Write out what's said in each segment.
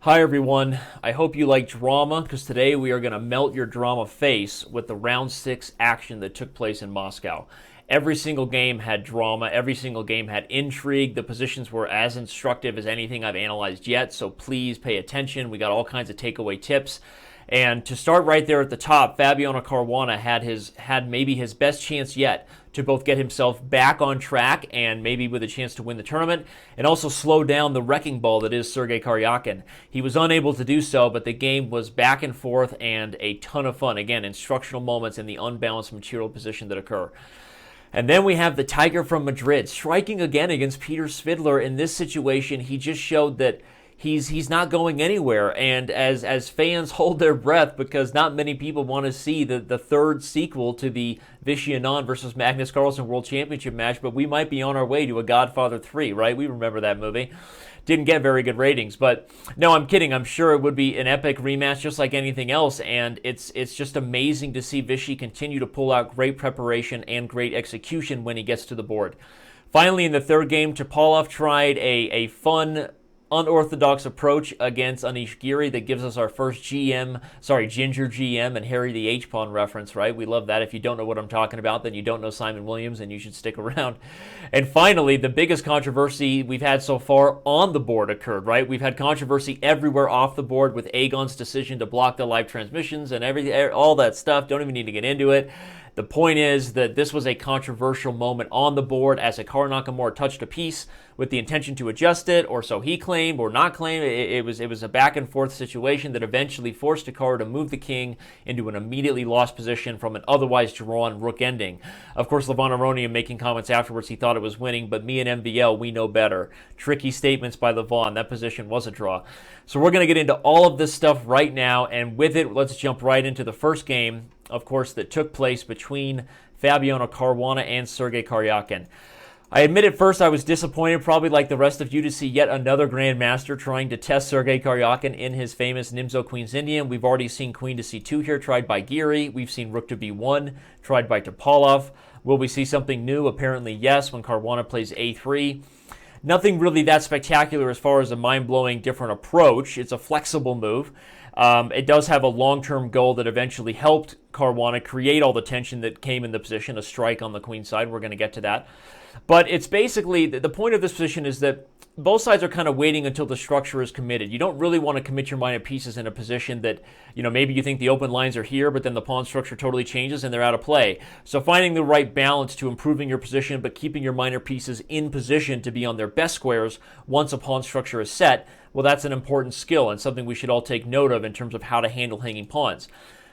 Hi everyone, I hope you like drama because today we are going to melt your drama face with the round 6 action that took place in Moscow. Every single game had drama, every single game had intrigue. The positions were as instructive as anything I've analyzed yet, so please pay attention. We got all kinds of takeaway tips. And to start right there at the top, Fabiano Caruana had maybe his best chance yet to both get himself back on track and maybe with a chance to win the tournament, and also slow down the wrecking ball that is Sergey Karjakin. He was unable to do so, but the game was back and forth and a ton of fun. Again, instructional moments in the unbalanced material position that occur. And then we have the Tiger from Madrid striking again against Peter Svidler. In this situation, he just showed that he's not going anywhere, and as fans hold their breath because not many people want to see the third sequel to the Vishy Anand versus Magnus Carlsen World Championship match, but we might be on our way to a Godfather 3, right? We remember that movie. Didn't get very good ratings, but no, I'm kidding. I'm sure it would be an epic rematch just like anything else, and it's just amazing to see Vishy continue to pull out great preparation and great execution when he gets to the board. Finally, in the third game, Topalov tried a fun, unorthodox approach against Anish Giri that gives us our first Ginger GM and Harry the H-Pawn reference, right? We love that. If you don't know what I'm talking about, then you don't know Simon Williams and you should stick around. And finally, the biggest controversy we've had so far on the board occurred, right? We've had controversy everywhere off the board with Aegon's decision to block the live transmissions and all that stuff. Don't even need to get into it. The point is that this was a controversial moment on the board as Hikaru Nakamura touched a piece with the intention to adjust it, or so he claimed or not claimed. It was a back and forth situation that eventually forced Hikaru to move the king into an immediately lost position from an otherwise drawn rook ending. Of course, Levon Aronian making comments afterwards he thought it was winning, but me and MVL, we know better. Tricky statements by Levon. That position was a draw. So we're going to get into all of this stuff right now, and with it, let's jump right into the first game, of course, that took place between Fabiano Caruana and Sergey Karjakin. I admit at first I was disappointed, probably like the rest of you, to see yet another grandmaster trying to test Sergey Karjakin in his famous Nimzo Queen's Indian. We've already seen Queen to C2 here, tried by Giri. We've seen Rook to B1, tried by Topalov. Will we see something new? Apparently yes, when Caruana plays A3. Nothing really that spectacular as far as a mind-blowing different approach. It's a flexible move. It does have a long-term goal that eventually helped Caruana create all the tension that came in the position, a strike on the queen side. We're going to get to that. But it's basically, the point of this position is that both sides are kind of waiting until the structure is committed. You don't really want to commit your minor pieces in a position that, maybe you think the open lines are here, but then the pawn structure totally changes and they're out of play. So finding the right balance to improving your position, but keeping your minor pieces in position to be on their best squares once a pawn structure is set, well, that's an important skill and something we should all take note of in terms of how to handle hanging pawns.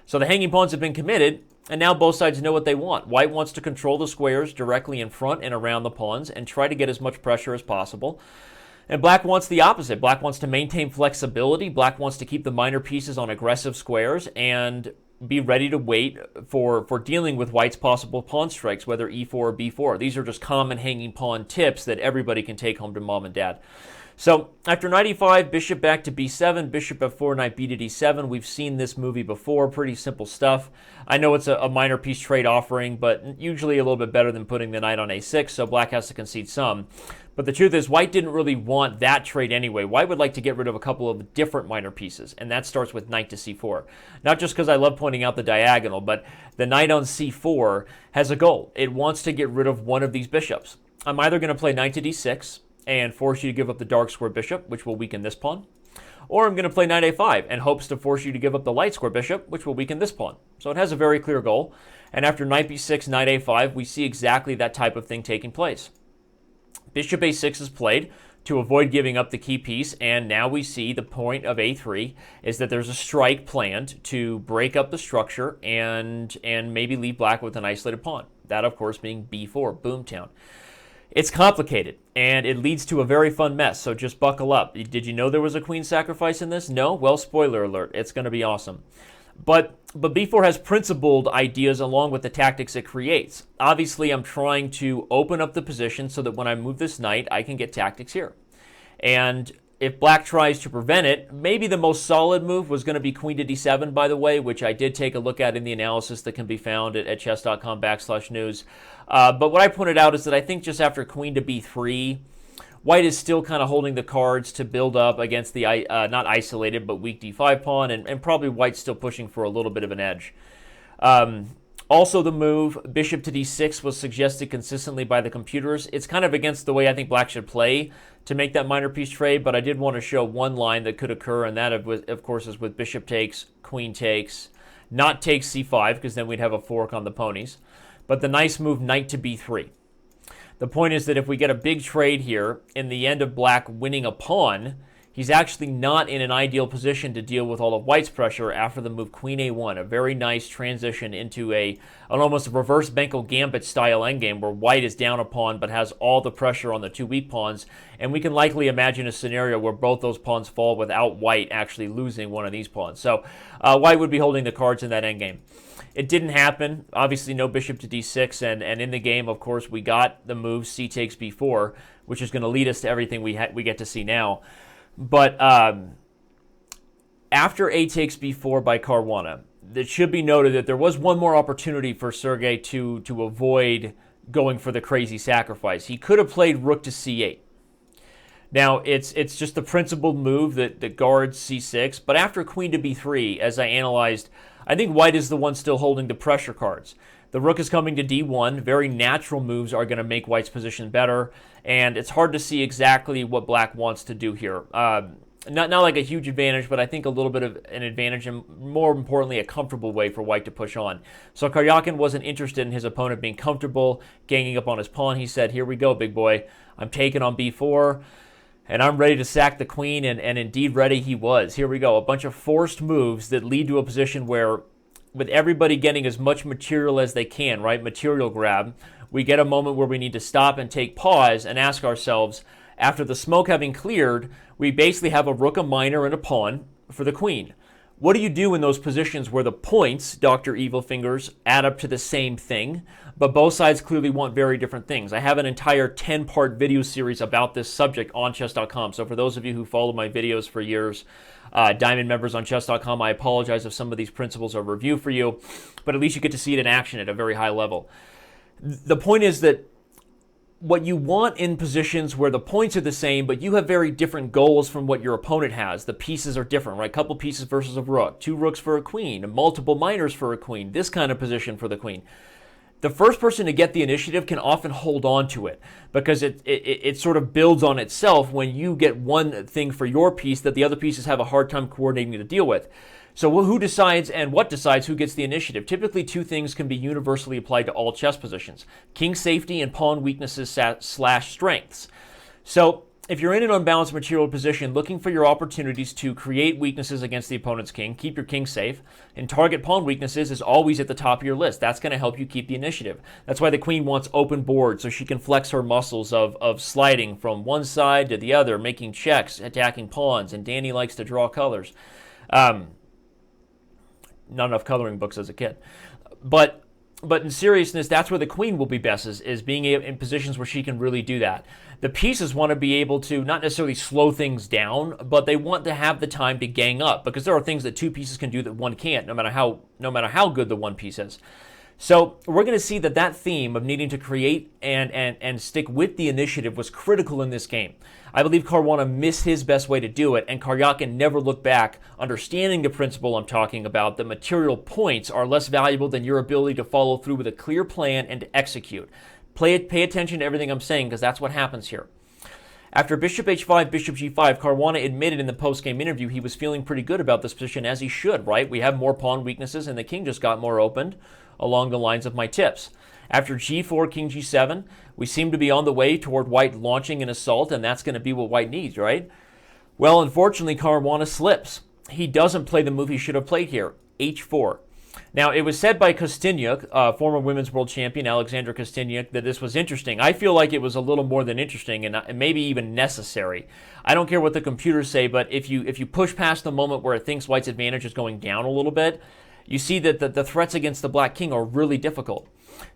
So the hanging pawns have been committed, and now both sides know what they want. White wants to control the squares directly in front and around the pawns and try to get as much pressure as possible. And black wants the opposite. Black wants to maintain flexibility. Black wants to keep the minor pieces on aggressive squares and be ready to wait for dealing with white's possible pawn strikes, whether e4 or b4. These are just common hanging pawn tips that everybody can take home to mom and dad. So after knight e5, bishop back to b7, bishop f4, knight b to d7. We've seen this movie before. Pretty simple stuff. I know it's a minor piece trade offering, but usually a little bit better than putting the knight on a6, so black has to concede some. But the truth is, white didn't really want that trade anyway. White would like to get rid of a couple of different minor pieces, and that starts with knight to c4. Not just because I love pointing out the diagonal, but the knight on c4 has a goal. It wants to get rid of one of these bishops. I'm either going to play knight to d6 and force you to give up the dark square bishop, which will weaken this pawn, or I'm going to play knight a5 and hopes to force you to give up the light square bishop, which will weaken this pawn. So it has a very clear goal, and after knight b6, knight a5, we see exactly that type of thing taking place. Bishop a6 is played to avoid giving up the key piece, and now we see the point of a3 is that there's a strike planned to break up the structure and maybe leave black with an isolated pawn. That, of course, being b4, boomtown. It's complicated, and it leads to a very fun mess, so just buckle up. Did you know there was a queen sacrifice in this? No? Well, spoiler alert. It's going to be awesome. But b4 has principled ideas along with the tactics it creates. Obviously, I'm trying to open up the position so that when I move this knight, I can get tactics here. And if black tries to prevent it, maybe the most solid move was going to be queen to d7, by the way, which I did take a look at in the analysis that can be found at chess.com/news. But what I pointed out is that I think just after queen to b3, White is still kind of holding the cards to build up against the, not isolated, but weak d5 pawn, and probably White's still pushing for a little bit of an edge. Also, the move, bishop to d6, was suggested consistently by the computers. It's kind of against the way I think Black should play to make that minor piece trade, but I did want to show one line that could occur, and that, of course, is with bishop takes, queen takes, not takes c5, because then we'd have a fork on the ponies, but the nice move, knight to b3. The point is that if we get a big trade here, in the end of Black winning a pawn, he's actually not in an ideal position to deal with all of White's pressure after the move queen a1, a very nice transition into an almost reverse Benko Gambit style endgame where White is down a pawn but has all the pressure on the two weak pawns, and we can likely imagine a scenario where both those pawns fall without White actually losing one of these pawns. So White would be holding the cards in that endgame. It didn't happen. Obviously, no bishop to d6, and in the game, of course, we got the move c takes b4, which is going to lead us to everything we get to see now. But after a takes b4 by Caruana, it should be noted that there was one more opportunity for Sergey to avoid going for the crazy sacrifice. He could have played rook to c8. Now, it's just the principled move that guards c6, but after queen to b3, as I analyzed, I think White is the one still holding the pressure cards. The rook is coming to d1. Very natural moves are going to make White's position better, and it's hard to see exactly what Black wants to do here. Not like a huge advantage, but I think a little bit of an advantage, and more importantly, a comfortable way for White to push on. So Karjakin wasn't interested in his opponent being comfortable, ganging up on his pawn. He said, here we go, big boy. I'm taking on b4, and I'm ready to sack the queen, and indeed ready he was. Here we go, a bunch of forced moves that lead to a position where, with everybody getting as much material as they can, right, material grab, we get a moment where we need to stop and take pause and ask ourselves, after the smoke having cleared, we basically have a rook, a minor, and a pawn for the queen. What do you do in those positions where the points, Dr. Evil Fingers, add up to the same thing, but both sides clearly want very different things? I have an entire 10-part video series about this subject on Chess.com, so for those of you who follow my videos for years, Diamond members on Chess.com, I apologize if some of these principles are review for you, but at least you get to see it in action at a very high level. The point is that what you want in positions where the points are the same, but you have very different goals from what your opponent has. The pieces are different, right? Couple pieces versus a rook, 2 rooks for a queen, multiple minors for a queen, this kind of position for the queen. The first person to get the initiative can often hold on to it because it sort of builds on itself when you get one thing for your piece that the other pieces have a hard time coordinating to deal with. So who decides and what decides who gets the initiative? Typically, 2 things can be universally applied to all chess positions: king safety and pawn weaknesses / strengths. So if you're in an unbalanced material position looking for your opportunities to create weaknesses against the opponent's king, keep your king safe, and target pawn weaknesses is always at the top of your list. That's going to help you keep the initiative. That's why the queen wants open board, so she can flex her muscles of sliding from one side to the other, making checks, attacking pawns, and Danny likes to draw colors. Not enough coloring books as a kid. But in seriousness, that's where the queen will be best, is being in positions where she can really do that. The pieces want to be able to not necessarily slow things down, but they want to have the time to gang up, because there are things that 2 pieces can do that one can't, no matter how good the one piece is. So we're going to see that theme of needing to create and stick with the initiative was critical in this game. I believe Caruana missed his best way to do it, and Karjakin never looked back, understanding the principle I'm talking about, that material points are less valuable than your ability to follow through with a clear plan and to execute. Pay attention to everything I'm saying, because that's what happens here. After bishop h5, bishop g5, Caruana admitted in the post-game interview he was feeling pretty good about this position, as he should, right? We have more pawn weaknesses, and the king just got more opened along the lines of my tips. After g4, king g7, we seem to be on the way toward White launching an assault, and that's going to be what White needs, right? Well, unfortunately, Caruana slips. He doesn't play the move he should have played here, h4. Now, it was said by Kostyniuk, former women's world champion Alexandra Kostyniuk, that this was interesting. I feel like it was a little more than interesting and maybe even necessary. I don't care what the computers say, but if you push past the moment where it thinks White's advantage is going down a little bit, you see that the threats against the black king are really difficult.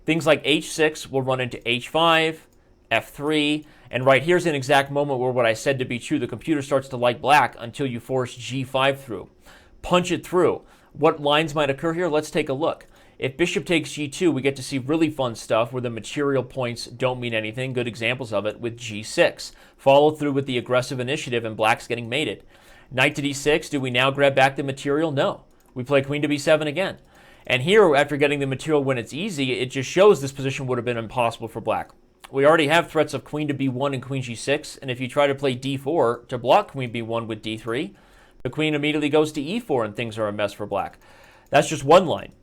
Things like h6 will run into h5, f3, and right here's an exact moment where what I said to be true, the computer starts to like black until you force g5 through. Punch it through. What lines might occur here? Let's take a look. If bishop takes g2, we get to see really fun stuff where the material points don't mean anything. Good examples of it with g6. Follow through with the aggressive initiative, and black's getting mated. Knight to d6, do we now grab back the material? No. We play queen to b7 again. And here, after getting the material when it's easy, it just shows this position would have been impossible for black. We already have threats of queen to b1 and queen g6, and if you try to play d4 to block queen b1 with d3, the queen immediately goes to e4 and things are a mess for black. That's just one line.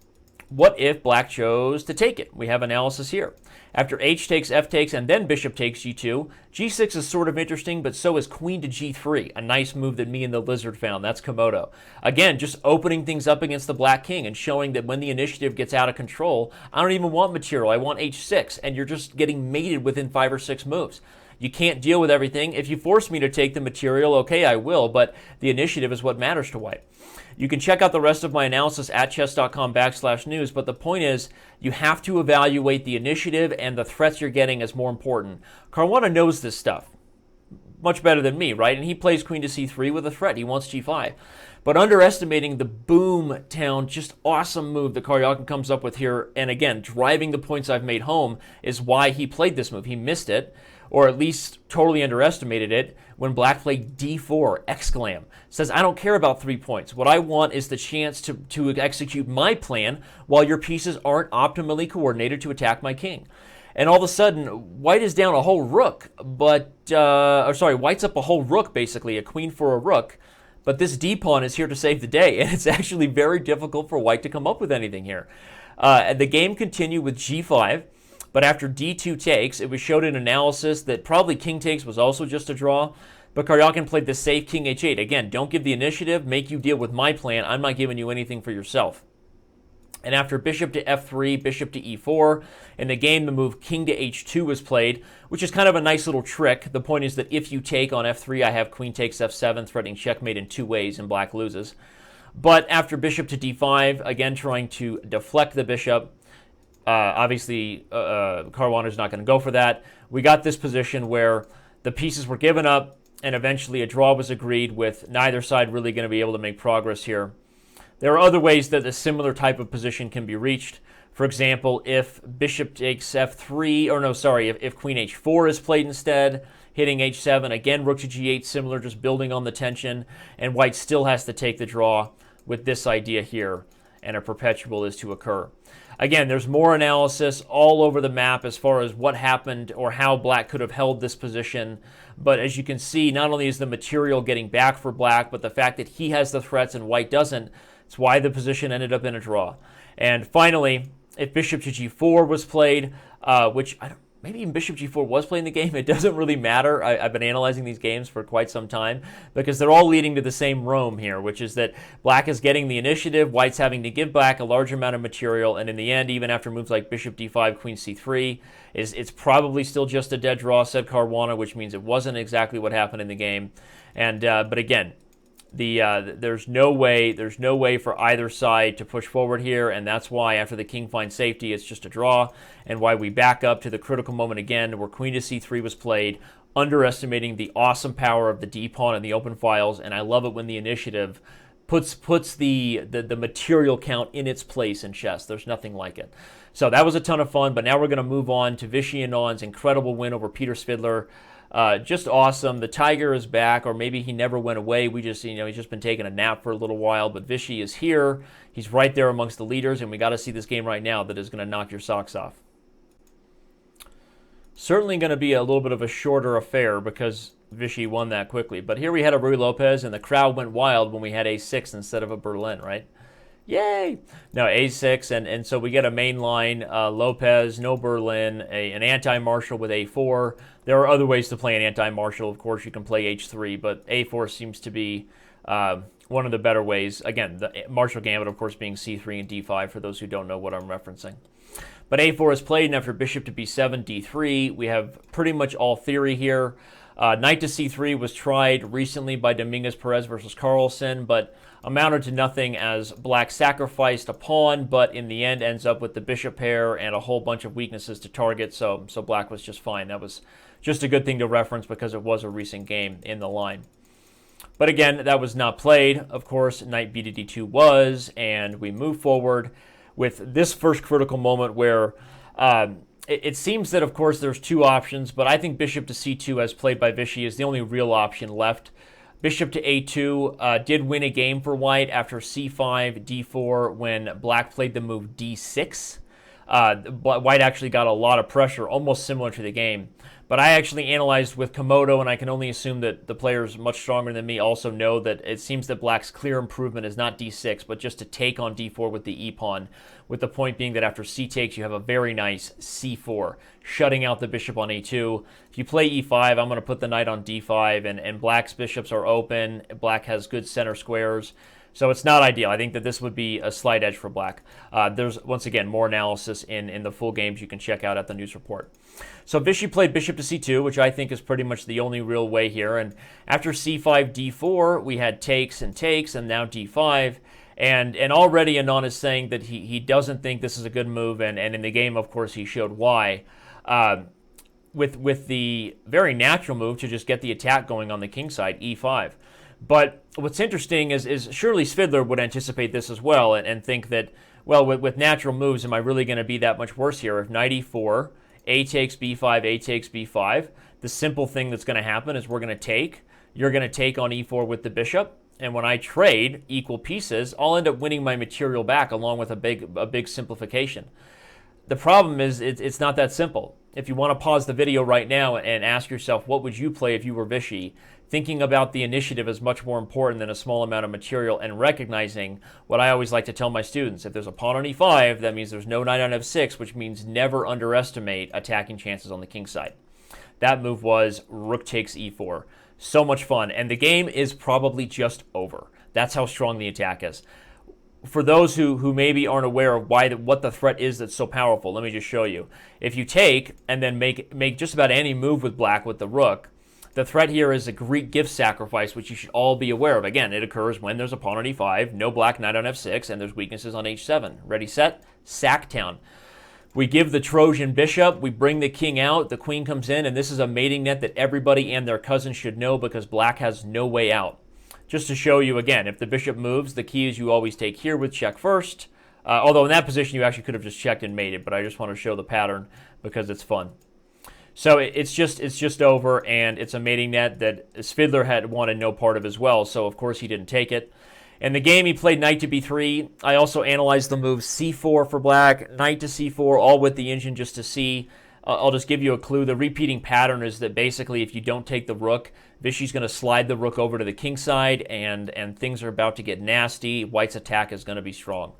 What if black chose to take it? We have analysis here. After h takes, f takes, and then bishop takes g2, g6 is sort of interesting, but so is queen to g3, a nice move that me and the lizard found. That's Komodo. Again, just opening things up against the black king and showing that when the initiative gets out of control, I don't even want material. I want h6, and you're just getting mated within 5 or 6 moves. You can't deal with everything. If you force me to take the material, okay, I will, but the initiative is what matters to white. You can check out the rest of my analysis at chess.com/news, but the point is you have to evaluate the initiative and the threats you're getting as more important. Caruana knows this stuff much better than me, right? And he plays queen to c3 with a threat. He wants g5. But underestimating the boom town, just awesome move that Karjakin comes up with here, and again, driving the points I've made home, is why he played this move. He missed it, or at least totally underestimated it, when black played d4, exclam. Says, I don't care about 3 points. What I want is the chance to execute my plan while your pieces aren't optimally coordinated to attack my king. And all of a sudden, white is down a whole rook, white's up a whole rook, basically, a queen for a rook, but this d-pawn is here to save the day, and it's actually very difficult for white to come up with anything here. The game continued with g5, but after d2 takes, it was showed in analysis that probably king takes was also just a draw, but Karjakin played the safe king h8. Again, don't give the initiative, make you deal with my plan. I'm not giving you anything for yourself. And after bishop to f3, bishop to e4, in the game the move king to h2 was played, which is kind of a nice little trick. The point is that if you take on f3, I have queen takes f7, threatening checkmate in 2 ways, and black loses. But after bishop to d5, again trying to deflect the bishop, obviously Caruana's not going to go for that. We got this position where the pieces were given up, and eventually a draw was agreed, with neither side really going to be able to make progress here. There are other ways that a similar type of position can be reached. For example, if bishop takes f3, if queen h4 is played instead, hitting h7, again rook to g8, similar, just building on the tension, and white still has to take the draw with this idea here, and a perpetual is to occur. Again, there's more analysis all over the map as far as what happened or how black could have held this position. But as you can see, not only is the material getting back for black, but the fact that he has the threats and white doesn't, it's why the position ended up in a draw. And finally, if bishop to g4 was played, maybe even bishop g4 was playing the game, it doesn't really matter. I've been analyzing these games for quite some time because they're all leading to the same Rome here, which is that black is getting the initiative, white's having to give back a large amount of material, and in the end, even after moves like bishop d5, queen c3, it's probably still just a dead draw, said Caruana, which means it wasn't exactly what happened in the game. And but again, there's no way for either side to push forward here, and that's why after the king finds safety, it's just a draw, and why we back up to the critical moment again where queen to c3 was played, underestimating the awesome power of the d-pawn and the open files. And I love it when the initiative puts the material count in its place in chess. There's nothing like it. So that was a ton of fun, but now we're going to move on to Vishy Anand's incredible win over Peter Svidler. Just awesome. The tiger is back, or maybe he never went away. He's just been taking a nap for a little while, but Vishy is here. He's right there amongst the leaders, and we got to see this game right now that is going to knock your socks off. Certainly going to be a little bit of a shorter affair because Vishy won that quickly. But here we had a Ruy Lopez, and the crowd went wild when we had a6 instead of a Berlin, right? Yay! No, a6, and so we get a main line, Lopez, no Berlin, an anti-martial with a4. There are other ways to play an anti-martial. Of course, you can play h3, but a4 seems to be one of the better ways. Again, the martial gambit, of course, being c3 and d5, for those who don't know what I'm referencing. But a4 is played, and after bishop to b7, d3, we have pretty much all theory here. Knight to c3 was tried recently by Dominguez Perez versus Carlsen, but amounted to nothing as black sacrificed a pawn, but in the end ends up with the bishop pair and a whole bunch of weaknesses to target, so black was just fine. That was just a good thing to reference because it was a recent game in the line. But again, that was not played. Of course, knight b to d2 was, and we move forward. with this first critical moment where it seems that, of course, there's two options, but I think bishop to c2 as played by Vishy is the only real option left. Bishop to a2 did win a game for white after c5, d4 when black played the move d6. White actually got a lot of pressure, almost similar to the game. But I actually analyzed with Komodo, and I can only assume that the players much stronger than me also know that it seems that black's clear improvement is not d6, but just to take on d4 with the e-pawn, with the point being that after c takes, you have a very nice c4, shutting out the bishop on a2. If you play e5, I'm going to put the knight on d5, and black's bishops are open. Black has good center squares. So it's not ideal. I think that this would be a slight edge for black. There's, once again, more analysis in the full games you can check out at the news report. So Vishy played bishop to c2, which I think is pretty much the only real way here. And after c5, d4, we had takes, and now d5. And already Anand is saying that he doesn't think this is a good move. And in the game, of course, he showed why. With the very natural move to just get the attack going on the king side, e5. But what's interesting is surely Svidler would anticipate this as well and think that, well, with natural moves, am I really going to be that much worse here? If knight e4, a takes b5, a takes b5, the simple thing that's going to happen is we're going to take. You're going to take on e4 with the bishop, and when I trade equal pieces, I'll end up winning my material back along with a big simplification. The problem is it's not that simple. If you want to pause the video right now and ask yourself, what would you play if you were Vishy? Thinking about the initiative is much more important than a small amount of material, and recognizing what I always like to tell my students. If there's a pawn on e5, that means there's no knight on f6, which means never underestimate attacking chances on the king side. That move was rook takes e4. So much fun, and the game is probably just over. That's how strong the attack is. For those who maybe aren't aware of what the threat is that's so powerful, let me just show you. If you take and then make just about any move with black with the rook, the threat here is a Greek gift sacrifice, which you should all be aware of. Again, it occurs when there's a pawn on e5, no black knight on f6, and there's weaknesses on h7. Ready, set, sack town. We give the Trojan bishop, we bring the king out, the queen comes in, and this is a mating net that everybody and their cousin should know because black has no way out. Just to show you again, if the bishop moves, the key is you always take here with check first. Although in that position, you actually could have just checked and mated, but I just want to show the pattern because it's fun. So it's just over, and it's a mating net that Svidler had wanted no part of as well, so of course he didn't take it. In the game, he played knight to b3. I also analyzed the move c4 for black, knight to c4, all with the engine just to see. I'll just give you a clue. The repeating pattern is that basically if you don't take the rook, Vishy's going to slide the rook over to the king side, and things are about to get nasty. White's attack is going to be strong.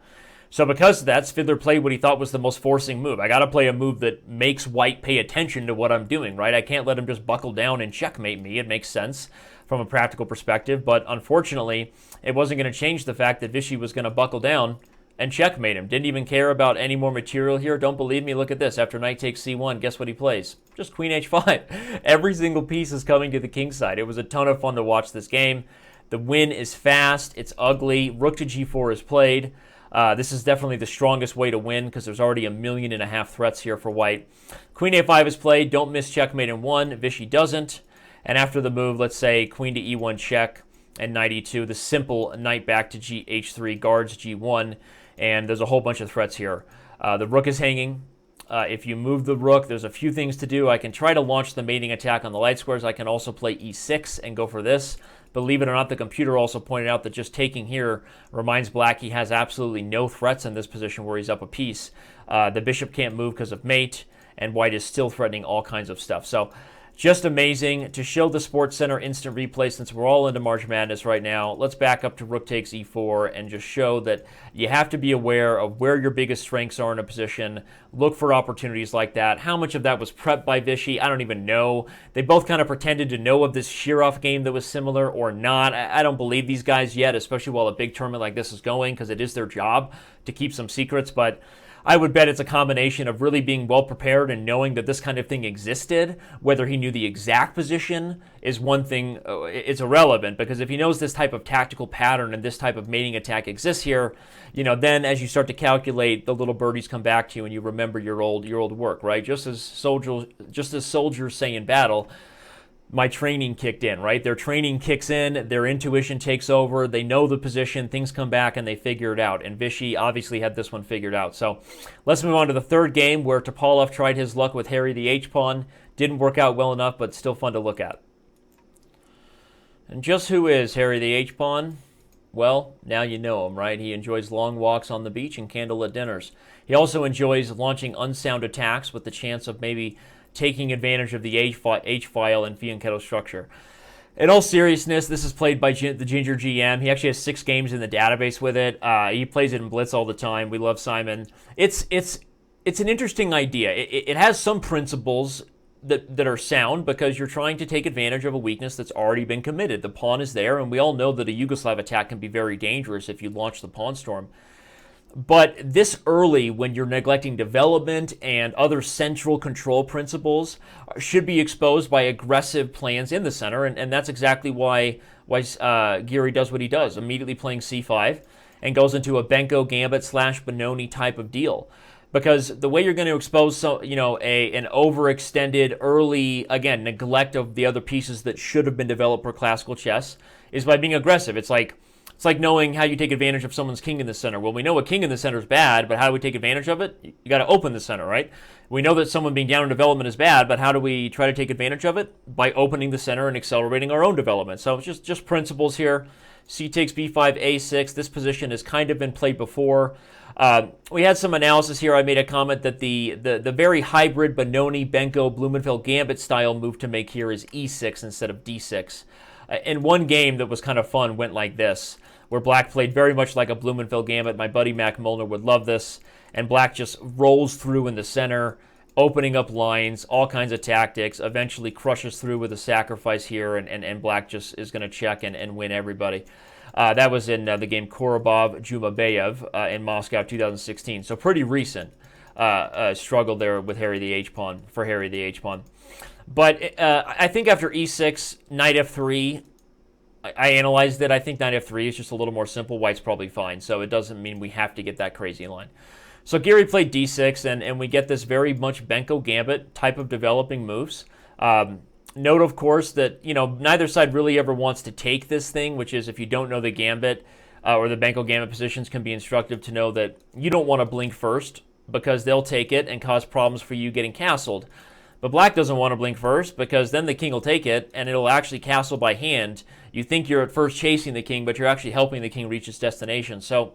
So because of that, Svidler played what he thought was the most forcing move. I got to play a move that makes white pay attention to what I'm doing, right? I can't let him just buckle down and checkmate me. It makes sense from a practical perspective, but unfortunately, it wasn't going to change the fact that Vishy was going to buckle down and checkmate him. Didn't even care about any more material here. Don't believe me? Look at this. After knight takes c1, guess what he plays? Just queen h5. Every single piece is coming to the king side. It was a ton of fun to watch this game. The win is fast. It's ugly. Rook to g4 is played. This is definitely the strongest way to win because there's already 1.5 million threats here for white. Queen a5 is played. Don't miss checkmate in one. Vishy doesn't. And after the move, let's say queen to e1 check and knight e2. The simple knight back to h3 guards g1. And there's a whole bunch of threats here. The rook is hanging. If you move the rook, there's a few things to do. I can try to launch the mating attack on the light squares. I can also play e6 and go for this. Believe it or not, the computer also pointed out that just taking here reminds black he has absolutely no threats in this position where he's up a piece. The bishop can't move because of mate, and white is still threatening all kinds of stuff. So just amazing. To show the Sports Center instant replay, since we're all into March Madness right now, let's back up to rook takes e4 and just show that you have to be aware of where your biggest strengths are in a position. Look for opportunities like that. How much of that was prepped by Vishy? I don't even know. They both kind of pretended to know of this Shirov game that was similar or not. I don't believe these guys yet, especially while a big tournament like this is going, because it is their job to keep some secrets, but I would bet it's a combination of really being well prepared and knowing that this kind of thing existed. Whether he knew the exact position is one thing. It's irrelevant, because if he knows this type of tactical pattern and this type of mating attack exists here, then as you start to calculate, the little birdies come back to you and you remember your old work, right? Just as soldiers say in battle, my training kicked in, right? Their training kicks in, their intuition takes over, they know the position, things come back, and they figure it out. And Vishy obviously had this one figured out. So let's move on to the third game, where Topalov tried his luck with Harry the H-pawn. Didn't work out well enough, but still fun to look at. And just who is Harry the H-pawn? Well, now you know him, right? He enjoys long walks on the beach and candlelit dinners. He also enjoys launching unsound attacks with the chance of maybe taking advantage of the H-file and fianchetto structure. In all seriousness, this is played by the Ginger GM. He actually has 6 games in the database with it. He plays it in Blitz all the time. We love Simon. It's an interesting idea. It has some principles that are sound, because you're trying to take advantage of a weakness that's already been committed. The pawn is there, and we all know that a Yugoslav attack can be very dangerous if you launch the pawn storm. But this early, when you're neglecting development and other central control principles, should be exposed by aggressive plans in the center, and that's exactly why Giri does what he does, immediately playing c5 and goes into a Benko Gambit / Benoni type of deal. Because the way you're going to expose an overextended early, again, neglect of the other pieces that should have been developed for classical chess is by being aggressive. It's like knowing how you take advantage of someone's king in the center. Well, we know a king in the center is bad, but how do we take advantage of it? You got to open the center, right? We know that someone being down in development is bad, but how do we try to take advantage of it? By opening the center and accelerating our own development. So it's just principles here. C takes b5, a6. This position has kind of been played before. We had some analysis here. I made a comment that the very hybrid Benoni, Benko, Blumenfeld Gambit style move to make here is e6 instead of d6. In one game that was kind of fun went like this, where Black played very much like a Blumenfeld Gambit. My buddy Mac Molnar would love this. And Black just rolls through in the center, opening up lines, all kinds of tactics, eventually crushes through with a sacrifice here, and Black just is going to check and win everybody. That was in the game Korobov-Jumabayev in Moscow 2016. So pretty recent struggle there with Harry the H-pawn, for Harry the H-pawn. But I think after e6, knight f3, I analyzed it. I think knight f3 is just a little more simple. White's probably fine, so it doesn't mean we have to get that crazy line. So Giri played d6, and we get this very much Benko Gambit type of developing moves. Note, of course, that neither side really ever wants to take this thing, which is, if you don't know the Gambit or the Benko Gambit positions, can be instructive to know that you don't want to blink first, because they'll take it and cause problems for you getting castled. But Black doesn't want to blink first, because then the king will take it, and it'll actually castle by hand. You think you're at first chasing the king, but you're actually helping the king reach its destination. So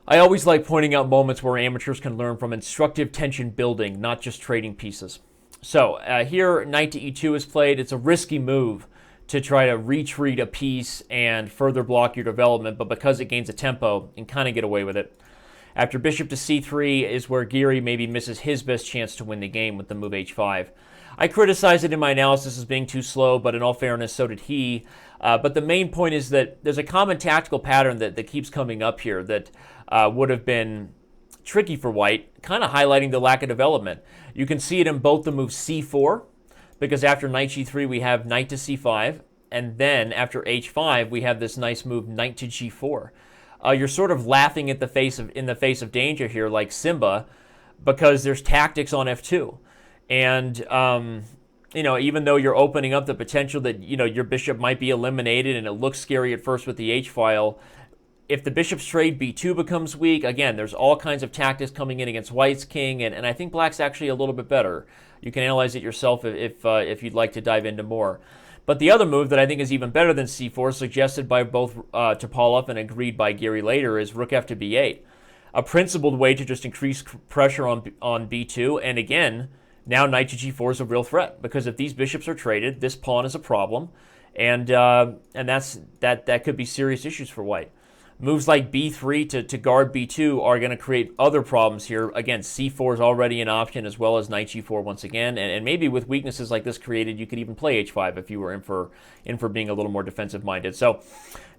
I always like pointing out moments where amateurs can learn from instructive tension building, not just trading pieces. So here, knight to e2 is played. It's a risky move to try to retreat a piece and further block your development, but because it gains a tempo, you can kind of get away with it. After bishop to c3 is where Giri maybe misses his best chance to win the game with the move h5. I criticized it in my analysis as being too slow, but in all fairness, so did he. But the main point is that there's a common tactical pattern that keeps coming up here that would have been tricky for White, kind of highlighting the lack of development. You can see it in both the move c4, because after knight g3 we have knight to c5, and then after h5 we have this nice move knight to g4. You're sort of laughing in the face of danger here, like Simba, because there's tactics on f2, and even though you're opening up the potential that your bishop might be eliminated, and it looks scary at first with the h-file. If the bishop's trade b2 becomes weak, again, there's all kinds of tactics coming in against White's king, and I think Black's actually a little bit better. You can analyze it yourself if you'd like to dive into more. But the other move that I think is even better than c4, suggested by both Topalov and agreed by Giri later, is rook f to b8. A principled way to just increase pressure on b2, and again, now knight to g4 is a real threat, because if these bishops are traded, this pawn is a problem, and that could be serious issues for White. Moves like b3 to guard b2 are going to create other problems here. Again, c4 is already an option, as well as knight g4 once again. And maybe with weaknesses like this created, you could even play h5 if you were in for being a little more defensive-minded. So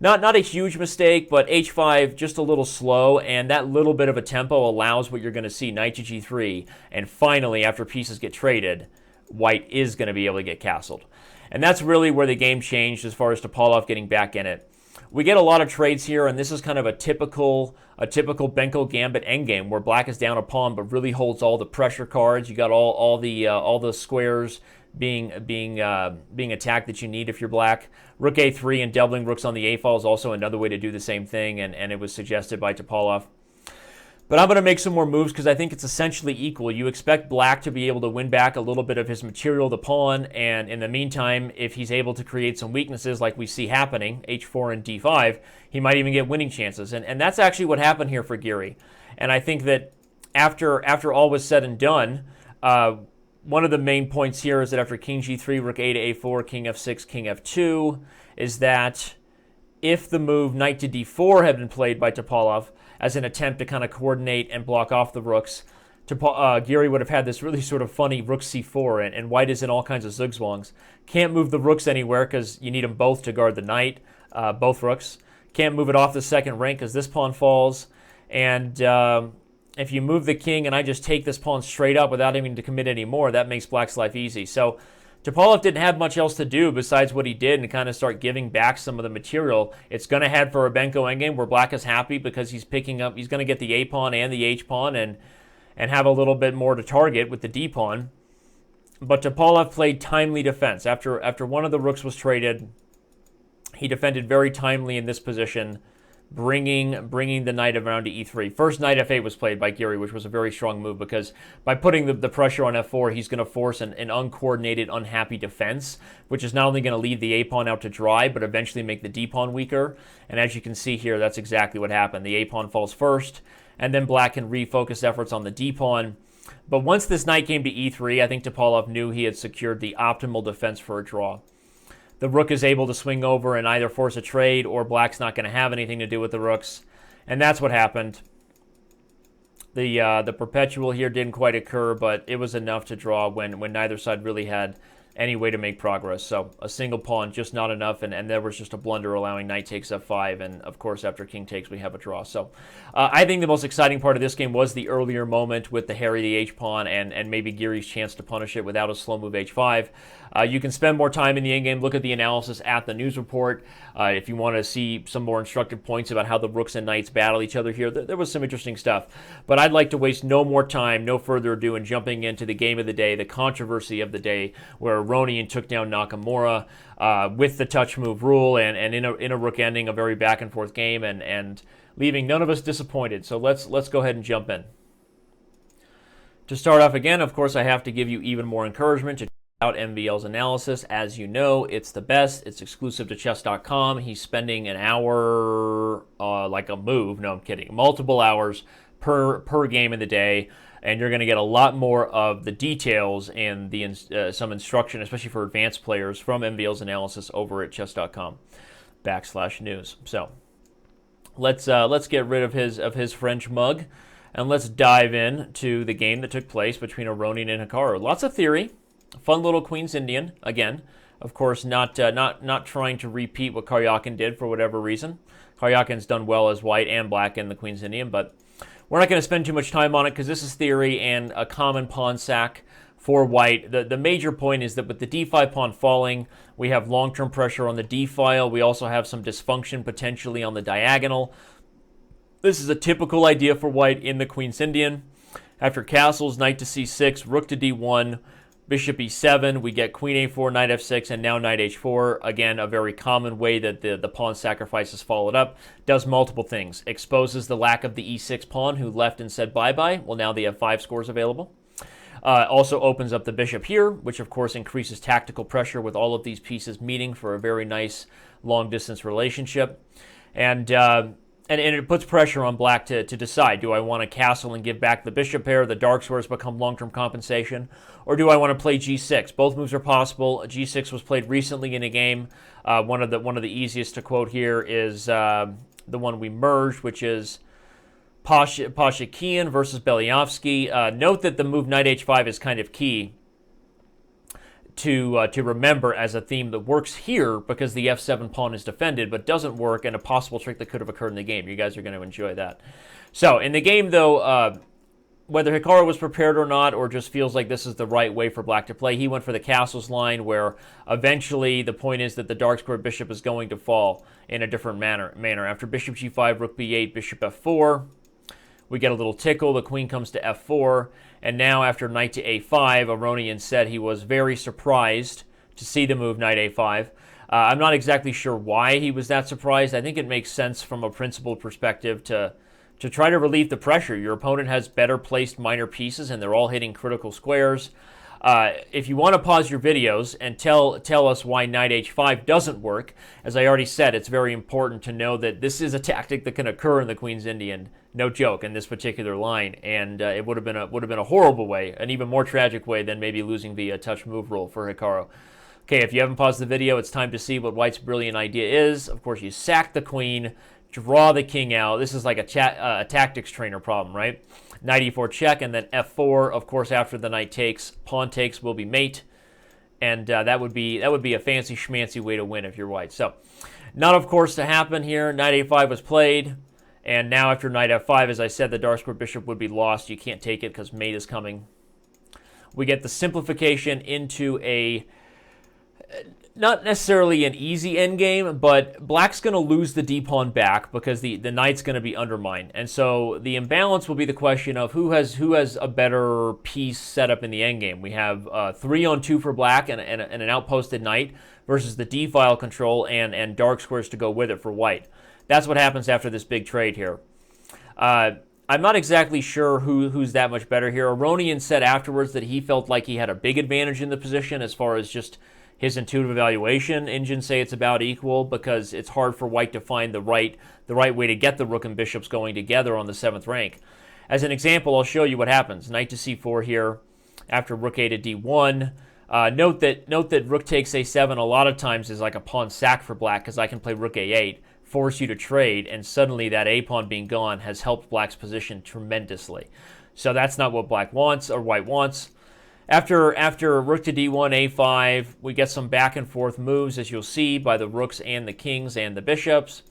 not a huge mistake, but h5 just a little slow, and that little bit of a tempo allows what you're going to see, knight to g3. And finally, after pieces get traded, White is going to be able to get castled. And that's really where the game changed as far as Topalov getting back in it. We get a lot of trades here, and this is kind of a typical Benko Gambit endgame where Black is down a pawn but really holds all the pressure cards. You got all the squares being attacked that you need if you're black. Rook a3 and doubling rooks on the a file is also another way to do the same thing, and it was suggested by Topalov. But I'm going to make some more moves because I think it's essentially equal. You expect black to be able to win back a little bit of his material, the pawn, and in the meantime, if he's able to create some weaknesses like we see happening, h4 and d5, he might even get winning chances. And that's actually what happened here for Giri. And I think that after all was said and done, one of the main points here is that after king g3, rook a to a4, king f6, king f2, is that if the move knight to d4 had been played by Topalov as an attempt to kind of coordinate and block off the rooks, Giri would have had this really sort of funny rook c4, and white is in all kinds of zugzwangs. Can't move the rooks anywhere because you need them both to guard the knight, both rooks. Can't move it off the second rank because this pawn falls. And if you move the king and I just take this pawn straight up without having to commit any more, that makes black's life easy. So Topalov didn't have much else to do besides what he did and kind of start giving back some of the material. It's going to head for a Benko endgame where black is happy because he's picking up, he's going to get the a-pawn and the h-pawn and have a little bit more to target with the d-pawn. But Topalov played timely defense. After one of the rooks was traded, he defended very timely in this position, bringing the knight around to e3. First knight f8 was played by Giri, which was a very strong move because by putting the pressure on f4, he's going to force an uncoordinated, unhappy defense, which is not only going to leave the a-pawn out to dry, but eventually make the d-pawn weaker. And as you can see here, that's exactly what happened. The a-pawn falls first, and then black can refocus efforts on the d-pawn. But once this knight came to e3, I think Topalov knew he had secured the optimal defense for a draw. The rook is able to swing over and either force a trade, or black's not going to have anything to do with the rooks. And that's what happened. The perpetual here didn't quite occur, but it was enough to draw when neither side really had any way to make progress. So a single pawn, just not enough, and there was just a blunder allowing knight takes f5, and of course after king takes we have a draw. So I think the most exciting part of this game was the earlier moment with the Harry the h-pawn and maybe Giri's chance to punish it without a slow move h5. You can spend more time in the endgame, look at the analysis at the news report. If you want to see some more instructive points about how the rooks and knights battle each other here, there was some interesting stuff. But I'd like to waste no more time, no further ado, in jumping into the game of the day, the controversy of the day, where Aronian took down Nakamura with the touch move rule, and in a rook ending, a very back and forth game, and leaving none of us disappointed. So let's go ahead and jump in. To start off again, of course, I have to give you even more encouragement to check out MVL's analysis. As you know, it's the best. It's exclusive to Chess.com. He's spending an hour like a move. No, I'm kidding. Multiple hours per game in the day. And you're going to get a lot more of the details and some instruction, especially for advanced players, from MVL's analysis over at chess.com/news. So let's get rid of his French mug, and let's dive in to the game that took place between Aronian and Hikaru. Lots of theory, fun little Queen's Indian again. Of course, not trying to repeat what Karjakin did for whatever reason. Karjakin's done well as white and black in the Queen's Indian, but we're not going to spend too much time on it because this is theory and a common pawn sack for white. The major point is that with the d5 pawn falling, we have long-term pressure on the d file. We also have some dysfunction potentially on the diagonal. This is a typical idea for white in the Queen's Indian. After castles, knight to c6, rook to d1, bishop e7, we get queen a4, knight f6, and now knight h4. Again, a very common way that the pawn sacrifice is followed up. Does multiple things. Exposes the lack of the e6 pawn who left and said bye-bye. Well, now they have 5 scores available. Also opens up the bishop here, which of course increases tactical pressure with all of these pieces meeting for a very nice long-distance relationship. And it puts pressure on black to decide, do I want to castle and give back the bishop pair, the dark squares become long-term compensation, or do I want to play g6? Both moves are possible. G6 was played recently in a game. One of the easiest to quote here is the one we merged, which is Pashakian versus Belyavsky. Note that the move knight h5 is kind of key to remember as a theme that works here because the f7 pawn is defended but doesn't work, and a possible trick that could have occurred in the game. You guys are going to enjoy that. So in the game, though, whether Hikaru was prepared or not, or just feels like this is the right way for black to play, he went for the castles line, where eventually the point is that the dark square bishop is going to fall in a different manner. After bishop g5, rook b8, bishop f4, We get a little tickle, the queen comes to f4, and now after knight to a5, Aronian said he was very surprised to see the move knight a5. I'm not exactly sure why he was that surprised. I think it makes sense from a principled perspective to try to relieve the pressure. Your opponent has better placed minor pieces, and they're all hitting critical squares. If you want to pause your videos and tell us why knight h5 doesn't work, as I already said, it's very important to know that this is a tactic that can occur in the Queen's Indian, no joke, in this particular line, and it would have been a horrible way, an even more tragic way than maybe losing the touch move rule for Hikaru. Okay, if you haven't paused the video, it's time to see what White's brilliant idea is. Of course, you sack the queen, draw the king out. This is like a tactics trainer problem, right? Knight e4 check, and then f4. Of course, after the knight takes, pawn takes will be mate, and that would be a fancy schmancy way to win if you're White. So, not of course to happen here. Knight a5 was played, and now after knight f5, as I said, the dark square bishop would be lost. You can't take it because mate is coming. We get the simplification into a not necessarily an easy endgame, but black's going to lose the d-pawn back because the knight's going to be undermined. And so the imbalance will be the question of who has a better piece set up in the endgame. We have 3-on-2 for black and an outposted knight versus the d-file control and dark squares to go with it for white. That's what happens after this big trade here. I'm not exactly sure who's that much better here. Aronian said afterwards that he felt like he had a big advantage in the position as far as just his intuitive evaluation. Engines say it's about equal because it's hard for white to find the right way to get the rook and bishops going together on the 7th rank. As an example, I'll show you what happens. Knight to c4 here after rook a to d1. Note that rook takes a7 a lot of times is like a pawn sack for black because I can play rook a8, force you to trade, and suddenly that a pawn being gone has helped black's position tremendously. So that's not what black wants or white wants. After rook to d1, a5, we get some back and forth moves, as you'll see, by the rooks and the kings and the bishops.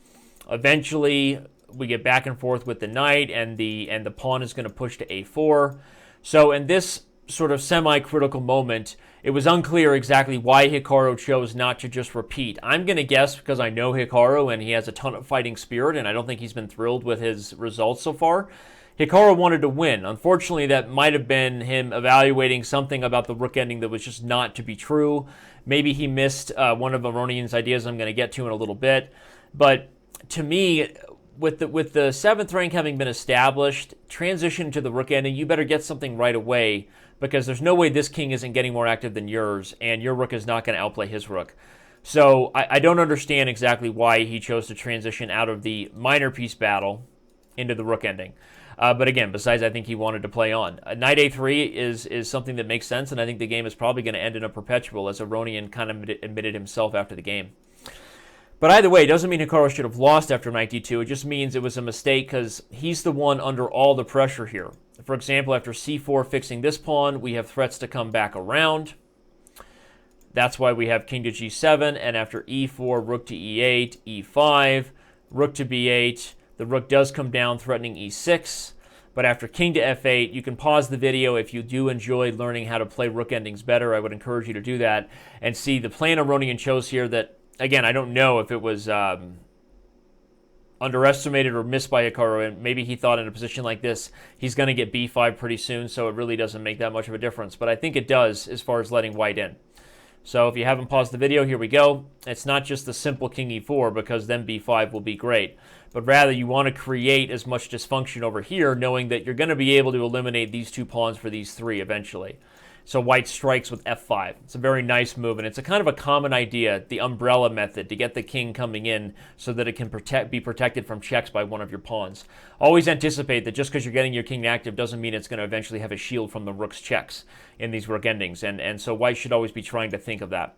Eventually, we get back and forth with the knight, and the pawn is going to push to a4. So in this sort of semi-critical moment, it was unclear exactly why Hikaru chose not to just repeat. I'm going to guess because I know Hikaru, and he has a ton of fighting spirit, and I don't think he's been thrilled with his results so far. Hikaru wanted to win. Unfortunately, that might have been him evaluating something about the rook ending that was just not to be true. Maybe he missed one of Aronian's ideas I'm going to get to in a little bit. But to me, with the 7th rank having been established, transition to the rook ending, you better get something right away because there's no way this king isn't getting more active than yours, and your rook is not going to outplay his rook. So I don't understand exactly why he chose to transition out of the minor piece battle into the rook ending. But again, besides, I think he wanted to play on. Knight a3 is something that makes sense, and I think the game is probably going to end in a perpetual, as Aronian kind of admitted himself after the game. But either way, it doesn't mean Hikaru should have lost after knight d2. It just means it was a mistake because he's the one under all the pressure here. For example, after c4 fixing this pawn, we have threats to come back around. That's why we have king to g7, and after e4, rook to e8, e5, rook to b8, the rook does come down, threatening e6. But after king to f8, you can pause the video if you do enjoy learning how to play rook endings better. I would encourage you to do that and see the plan Aronian chose here that, again, I don't know if it was underestimated or missed by Hikaru, and maybe he thought in a position like this he's going to get b5 pretty soon, so it really doesn't make that much of a difference. But I think it does as far as letting white in. So if you haven't paused the video, here we go. It's not just the simple king e4 because then b5 will be great, but rather you want to create as much dysfunction over here knowing that you're going to be able to eliminate these two pawns for these three eventually. So white strikes with f5. It's a very nice move, and it's a kind of a common idea, the umbrella method, to get the king coming in so that it can be protected from checks by one of your pawns. Always anticipate that just because you're getting your king active doesn't mean it's going to eventually have a shield from the rook's checks in these rook endings, and so white should always be trying to think of that.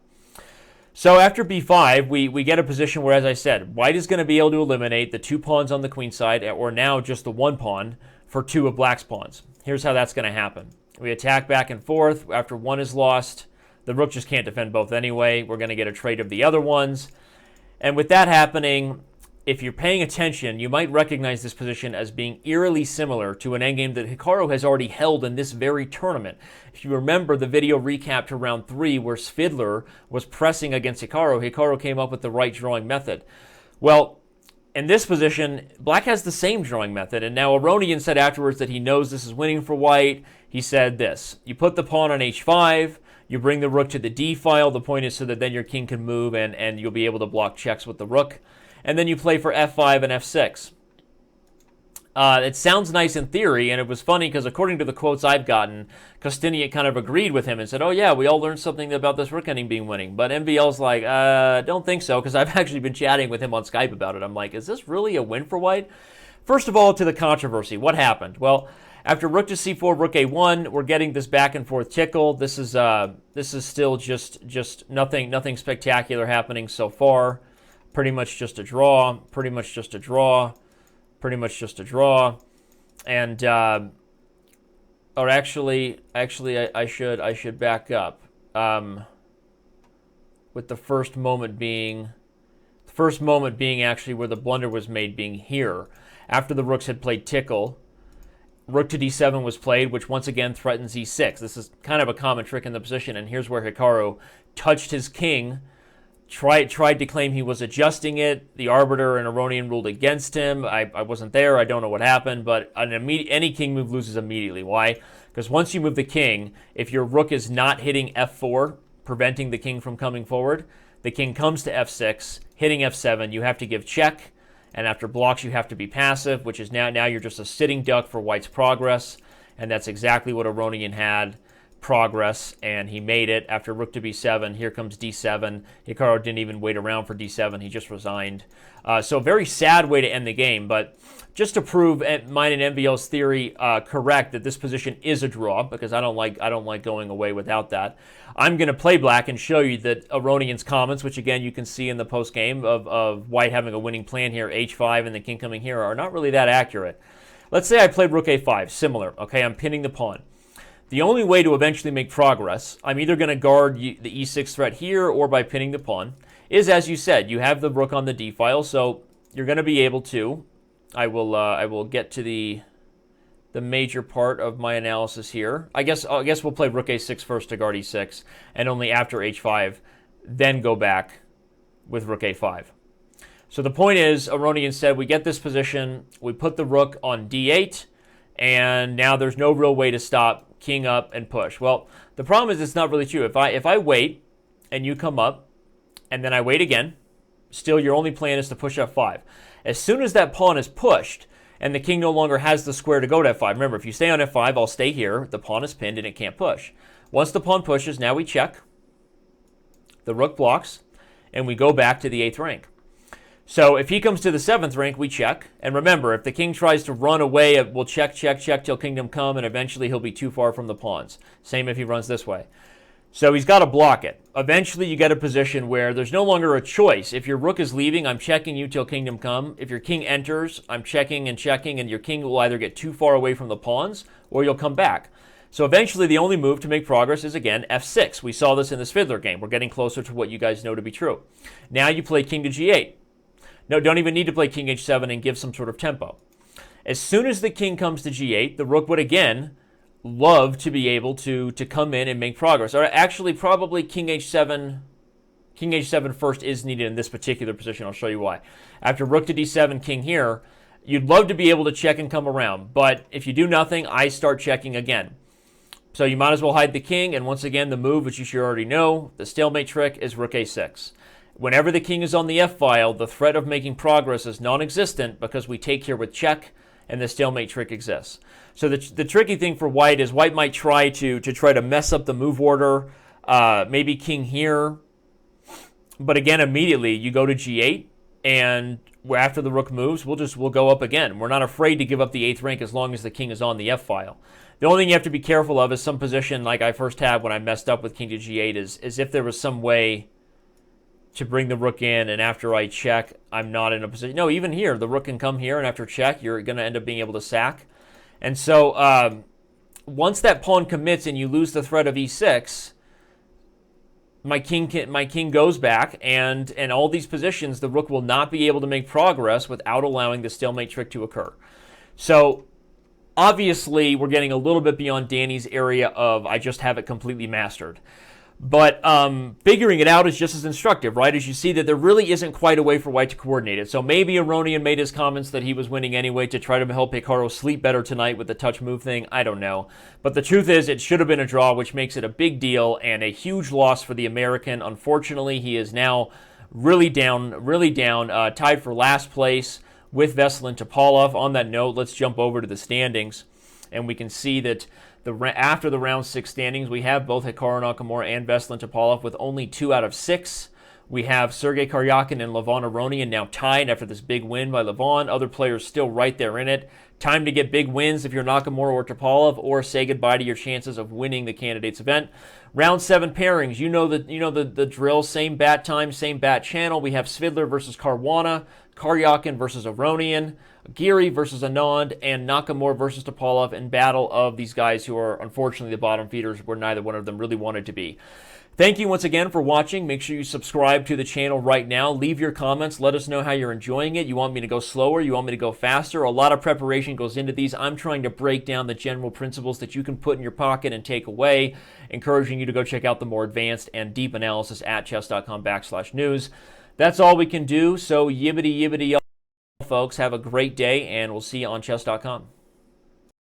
So after b5, we get a position where, as I said, white is going to be able to eliminate the two pawns on the queen side, or now just the one pawn, for two of black's pawns. Here's how that's going to happen. We attack back and forth. After one is lost, the rook just can't defend both anyway. We're going to get a trade of the other ones. And with that happening, if you're paying attention, you might recognize this position as being eerily similar to an endgame that Hikaru has already held in this very tournament. If you remember the video recap to round 3 where Svidler was pressing against Hikaru, Hikaru came up with the right drawing method. Well, in this position, black has the same drawing method, and now Aronian said afterwards that he knows this is winning for white. He said this: you put the pawn on h5, you bring the rook to the d file. The point is so that then your king can move and you'll be able to block checks with the rook. And then you play for f5 and f6. It sounds nice in theory, and it was funny because according to the quotes I've gotten, Costinian kind of agreed with him and said, oh yeah, we all learned something about this rook ending being winning. But MVL's like, don't think so, because I've actually been chatting with him on Skype about it. I'm like, is this really a win for white? First of all, to the controversy, what happened? Well, after rook to c4, rook a1, we're getting this back and forth tickle. This is still just nothing spectacular happening so far. Pretty much just a draw. Pretty much just a draw. Pretty much just a draw. And or actually, I should back up. With the first moment being actually where the blunder was made, being here after the rooks had played tickle. Rook to d7 was played, which once again threatens e6. This is kind of a common trick in the position, and here's where Hikaru touched his king, tried to claim he was adjusting it. The arbiter and Aronian ruled against him. I wasn't there. I don't know what happened, but any king move loses immediately. Why? Because once you move the king, if your rook is not hitting f4, preventing the king from coming forward, the king comes to f6, hitting f7. You have to give check. And after blocks, you have to be passive, which is now you're just a sitting duck for white's progress. And that's exactly what Aronian had, progress, and he made it. After rook to b7, here comes d7. Hikaru didn't even wait around for d7. He just resigned. So a very sad way to end the game. But just to prove mine and MVL's theory correct, that this position is a draw, because I don't like going away without that, I'm going to play black and show you that Aronian's comments, which again you can see in the post game of white having a winning plan here, h5 and the king coming here, are not really that accurate. Let's say I played rook a5, similar. Okay, I'm pinning the pawn. The only way to eventually make progress, I'm either going to guard the e6 threat here or by pinning the pawn, is, as you said, you have the rook on the d file, so you're going to be able to. I will get to the major part of my analysis here. I guess we'll play rook a6 first to guard e6, and only after h5, then go back with rook a5. So the point is, Aronian said, we get this position, we put the rook on d8, and now there's no real way to stop king up and push. Well, the problem is it's not really true. If I wait and you come up and then I wait again, still your only plan is to push f5. As soon as that pawn is pushed and the king no longer has the square to go to f5, remember, if you stay on f5, I'll stay here. The pawn is pinned and it can't push. Once the pawn pushes, now we check. The rook blocks and we go back to the 8th rank. So if he comes to the 7th rank, we check. And remember, if the king tries to run away, we'll check till kingdom come, and eventually he'll be too far from the pawns. Same if he runs this way. So he's got to block it. Eventually you get a position where there's no longer a choice. If your rook is leaving, I'm checking you till kingdom come. If your king enters, I'm checking, and your king will either get too far away from the pawns, or you'll come back. So eventually the only move to make progress is, again, f6. We saw this in the Svidler game. We're getting closer to what you guys know to be true. Now you play king to g8. No, don't even need to play king h7 and give some sort of tempo. As soon as the king comes to g8, the rook would again love to be able to come in and make progress. Or actually, probably king h7 first is needed in this particular position. I'll show you why. After rook to d7, king here, you'd love to be able to check and come around. But if you do nothing, I start checking again. So you might as well hide the king. And once again, the move, which you should already know, the stalemate trick, is rook a6. Whenever the king is on the f-file, the threat of making progress is non-existent because we take here with check, and the stalemate trick exists. So the tricky thing for white is white might try to mess up the move order, maybe king here. But again, immediately you go to g8, and after the rook moves, we'll go up again. We're not afraid to give up the 8th rank as long as the king is on the f-file. The only thing you have to be careful of is some position like I first had when I messed up with king to g8 is if there was some way to bring the rook in, and after I check, I'm not in a position. No, even here, the rook can come here, and after check, you're going to end up being able to sack. And so once that pawn commits and you lose the threat of e6, my king goes back, and in all these positions, the rook will not be able to make progress without allowing the stalemate trick to occur. So obviously, we're getting a little bit beyond Danny's area of I just have it completely mastered. But figuring it out is just as instructive, right? As you see that there really isn't quite a way for White to coordinate it. So maybe Aronian made his comments that he was winning anyway to try to help Hikaru sleep better tonight with the touch move thing. I don't know. But the truth is it should have been a draw, which makes it a big deal and a huge loss for the American. Unfortunately, he is now really down, tied for last place with Veselin Topalov. On that note, let's jump over to the standings, and we can see that after the round 6 standings, we have both Hikaru Nakamura and Veselin Topalov with only 2 out of 6. We have Sergey Karjakin and Levon Aronian now tied after this big win by Levon. Other players still right there in it. Time to get big wins if you're Nakamura or Topalov, or say goodbye to your chances of winning the candidates event. Round 7 pairings, you know the drill. Same bat time, same bat channel. We have Svidler versus Caruana, Karjakin versus Aronian, Giri versus Anand, and Nakamura versus Topalov in battle of these guys who are unfortunately the bottom feeders, where neither one of them really wanted to be. Thank you once again for watching. Make sure you subscribe to the channel right now. Leave your comments. Let us know how you're enjoying it. You want me to go slower? You want me to go faster? A lot of preparation goes into these. I'm trying to break down the general principles that you can put in your pocket and take away, encouraging you to go check out the more advanced and deep analysis at chess.com/news. That's all we can do. So yibbity yibbity, folks. Have a great day, and we'll see you on chess.com.